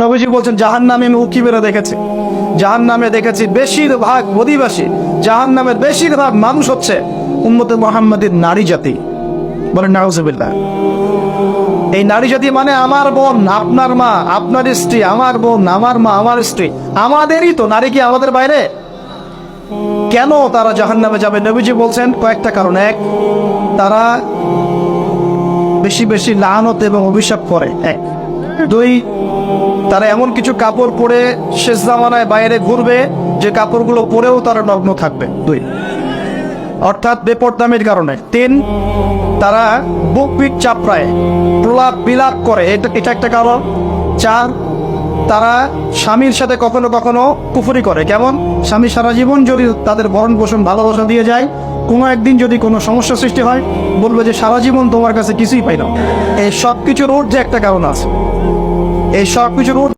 নবীজি বলছেন জাহান্নামে আমি উঁকি মেরে দেখেছি, জাহান্নামে দেখেছি বেশিরভাগ অধিবাসী, জাহান্নামের বেশিরভাগ মানুষ হচ্ছে উম্মতে মুহাম্মাদের নারী জাতি। বলেন নাউজুবিল্লাহ। এই নারী জাতি মানে আমার বোন, আপনার মা, আপনার স্ত্রী, আমার বোন, আমার মা, আমার স্ত্রী, আমাদেরই তো। নারী কি আমাদের বাইরে? কেন তারা জাহান্নামে যাবে? নবীজি বলছেন কয়েকটা কারণ। এক, তারা বেশি বেশি লানত এবং অভিশাপ করে। এক। দুই, তারা এমন কিছু কাপড় পরে শেষ জামানায় বাইরে ঘুরবে যে কাপড়গুলো পরেও তারা নগ্ন থাকবে। দুই, অর্থাৎ বেপরদামির কারণে। তিন, তারা বুক পিঠ চাপড়ায় প্রলাপ বিলাপ করে, এটা একটা কারণ। চার, তারা স্বামীর সাথে কখনো কখনো কুফরি করে। কেমন? স্বামী সারা জীবন যদি তাদের ভরণ পোষণ ভালোবাসা দিয়ে যায়, কোনো একদিন যদি কোনো সমস্যা সৃষ্টি হয়, বলবে যে সারা জীবন তোমার কাছে কিছুই পাই না। এই সব কিছুর ঊর্ধ্বে একটা কারণ আছে। এই সব কিছুর